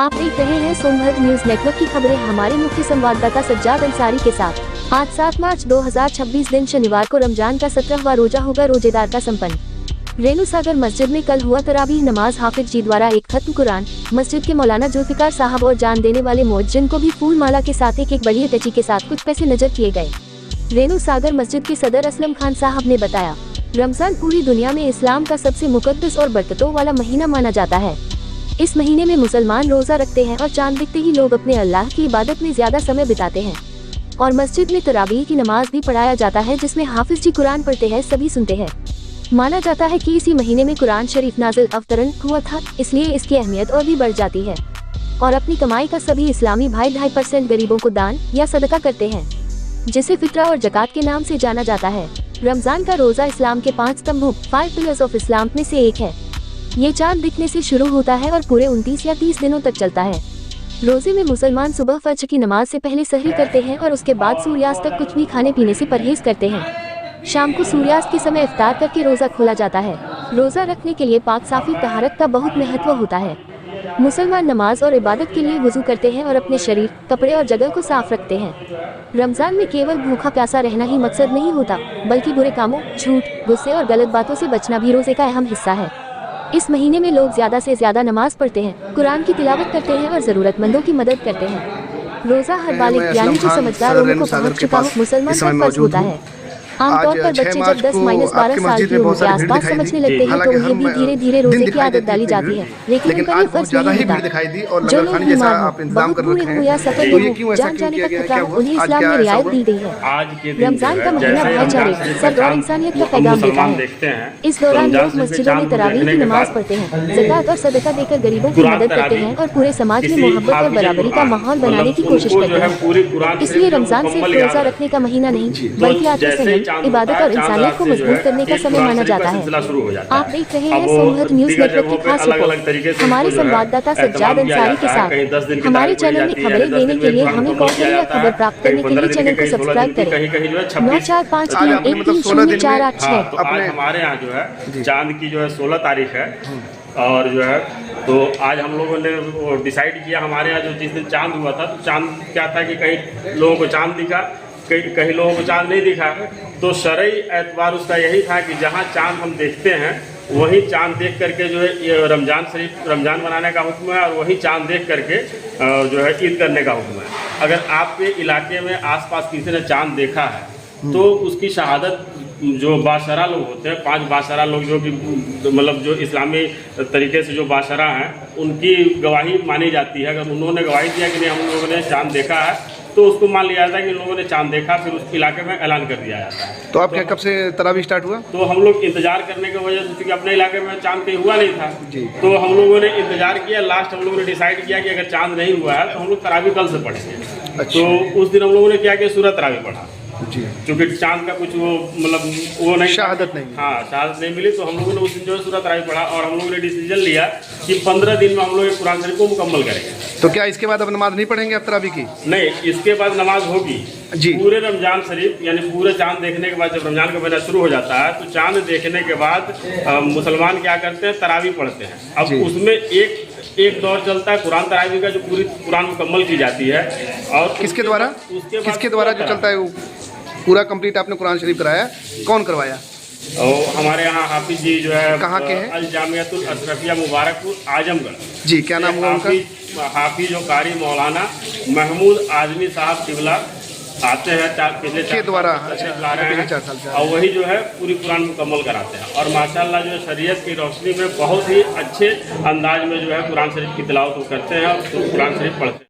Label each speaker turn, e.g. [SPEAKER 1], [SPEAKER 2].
[SPEAKER 1] आप देख रहे हैं सोनभद्र न्यूज नेटवर्क की खबरें हमारे मुख्य संवाददाता सज्जाद अंसारी के साथ। आज 7 मार्च 2026 दिन शनिवार को रमजान का 17वां रोजा होगा रोजेदार का संपन्न। रेणु सागर मस्जिद में कल हुआ तरावीह नमाज। हाफिज जी द्वारा एक खत्म कुरान। मस्जिद के मौलाना जुल्फिकार साहब और जान देने वाले मुअज्जिन को भी फूल माला के साथ एक बड़ी अटैची के साथ कुछ पैसे नजर किए गए। रेणु सागर मस्जिद के सदर असलम खान साहब ने बताया, रमजान पूरी दुनिया में इस्लाम का सबसे मुकद्दस और बरकतों वाला महीना माना जाता है। इस महीने में मुसलमान रोजा रखते हैं और चांद दिखते ही लोग अपने अल्लाह की इबादत में ज्यादा समय बिताते हैं और मस्जिद में तरावीह की नमाज भी पढ़ाया जाता है, जिसमें हाफिज जी कुरान पढ़ते हैं, सभी सुनते हैं। माना जाता है कि इसी महीने में कुरान शरीफ नाजिल अवतरण हुआ था, इसलिए इसकी अहमियत और भी बढ़ जाती है और अपनी कमाई का सभी इस्लामी भाई 2.5% गरीबों को दान या सदका करते हैं, जिसे फित्रा और ज़कात के नाम से जाना जाता है। रमजान का रोजा इस्लाम के 5 स्तंभों 5 पिलर्स ऑफ इस्लाम में से एक है। ये चांद दिखने से शुरू होता है और पूरे 29 या 30 दिनों तक चलता है। रोजे में मुसलमान सुबह फज्र की नमाज से पहले सहरी करते हैं और उसके बाद सूर्यास्त तक कुछ भी खाने पीने से परहेज करते हैं। शाम को सूर्यास्त के समय इफ्तार करके रोजा खोला जाता है। रोजा रखने के लिए पाक साफी तहारत का बहुत महत्व होता है। मुसलमान नमाज और इबादत के लिए वुजू करते हैं और अपने शरीर, कपड़े और जगह को साफ रखते हैं। रमजान में केवल भूखा प्यासा रहना ही मकसद नहीं होता, बल्कि बुरे कामों, झूठ, गुस्से और गलत बातों से बचना भी रोजे का अहम हिस्सा है। इस महीने में लोग ज्यादा से ज्यादा नमाज पढ़ते हैं, कुरान की तिलावत करते हैं और जरूरतमंदों की मदद करते हैं। रोजा हर बालिग यानी जो समझदार लोगों को पहुंच चुका मुसलमान का फर्ज होता है। आमतौर पर बच्चे जब 10-12 साल की उम्र के आसपास समझने लगते हैं तो उन्हें भी धीरे धीरे रोजे की आदत डाली जाती है, लेकिन उनका ये फर्ज नहीं होता। जो लोग बीमार हो, बहुत बूढ़े हो या सफर में हो, जान जाने का खतरा हो, उन्हें इस्लाम में रियायत दी गई है। रमजान का महीना भाईचारे, सब्र और इंसानियत का पैगाम देता है। इस दौरान लोग मस्जिदों में तरावीह की नमाज पढ़ते हैं, ज़कात और सदका देकर गरीबों की मदद करते हैं और पूरे समाज में मोहब्बत और बराबरी का माहौल बनाने की कोशिश करते हैं। इसलिए रमजान सिर्फ रोजा रखने का महीना नहीं, बल्कि आत्मसंयम, इबादत और इंसानियत को मजबूत करने का समय माना जाता है। आप देख रहे हैं सोनभद्र न्यूज नेटवर्क की खास रिपोर्ट हमारे संवाददाता सज्जाद अंसारी के साथ। हमारे चैनल में खबरें देने के लिए हमें कॉल करें या खबर प्राप्त करने के लिए चैनल को सब्सक्राइब करें। 9453313486।
[SPEAKER 2] हमारे यहाँ जो है चांद की जो है 16 तारीख है और जो है तो आज हम लोगों ने डिसाइड किया, हमारे यहाँ जो जिस दिन चांद हुआ था तो चांद क्या था कि कहीं लोगों को चांद दिखा, कहीं लोगों को चांद नहीं दिखा। तो शरई एतबार उसका यही था कि जहाँ चांद हम देखते हैं वही चांद देख करके जो है ये रमजान मनाने का हुक्म है और वही चांद देख करके जो है ईद करने का हुक्म है। अगर आपके इलाके में आसपास किसी ने चांद देखा है तो उसकी शहादत जो बाशरा लोग होते हैं, 5 बाशरा लोग जो कि मतलब जो इस्लामी तरीके से जो बाशरा हैं उनकी गवाही मानी जाती है। अगर उन्होंने गवाही दिया कि नहीं हम लोगों ने चांद देखा है तो उसको मान लिया जाता है कि लोगों ने चांद देखा, फिर उस इलाके में ऐलान कर दिया जाता है।
[SPEAKER 3] तो आप क्या कब से तरावी स्टार्ट हुआ?
[SPEAKER 2] तो हम लोग इंतजार करने की वजह से, क्योंकि अपने इलाके में चांद कहीं हुआ नहीं था जी, तो हम लोगों ने इंतजार किया। लास्ट हम लोगों ने डिसाइड किया कि अगर चांद नहीं हुआ है तो हम लोग तरावी कल से पढ़ेंगे।
[SPEAKER 3] अच्छा।
[SPEAKER 2] तो उस दिन हम लोगों ने क्या किया, सूरह तरावी पढ़ा
[SPEAKER 3] जी,
[SPEAKER 2] क्योंकि चांद का कुछ वो मतलब वो नहीं,
[SPEAKER 3] शहादत नहीं,
[SPEAKER 2] हाँ शहादत नहीं मिली। तो हम लोगों ने उस दिन जो है सूरह तरावी पढ़ा और हम लोगों ने डिसीजन लिया कि 15 दिन में हम लोग कुरान शरीफ को मुकम्मल करेंगे।
[SPEAKER 3] तो क्या इसके बाद अब नमाज नहीं पढ़ेंगे आप तरावी की?
[SPEAKER 2] नहीं, इसके बाद नमाज होगी जी। पूरे रमजान शरीफ यानी पूरे चांद देखने के बाद जब रमजान का महीना शुरू हो जाता है तो चांद देखने के बाद मुसलमान क्या करते हैं, तरावी पढ़ते हैं। अब उसमें एक दौर चलता है कुरान तरावी का, जो पूरी कुरान मुकम्मल की जाती है। और
[SPEAKER 3] किसके द्वारा जो चलता है वो पूरा कंप्लीट आपने कुरान शरीफ कराया? कौन करवाया?
[SPEAKER 2] और हमारे यहाँ हाफिज जी जो है
[SPEAKER 3] कहाँ के हैं?
[SPEAKER 2] अल जामियातुल अशरफिया मुबारकपुर आजमगढ़
[SPEAKER 3] जी। क्या नाम हुआ उनका?
[SPEAKER 2] हाफिज और कारी मौलाना महमूद आजमी साहब किबला आते हैं पिछले 4
[SPEAKER 3] द्वारा
[SPEAKER 2] ला रहे हैं और वही जो है पूरी कुरान मुकम्मल कराते हैं। और माशाल्लाह जो है शरीयत की रोशनी में बहुत ही अच्छे अंदाज में जो है कुरान शरीफ की तिलावत करते हैं और कुरान शरीफ पढ़ते हैं।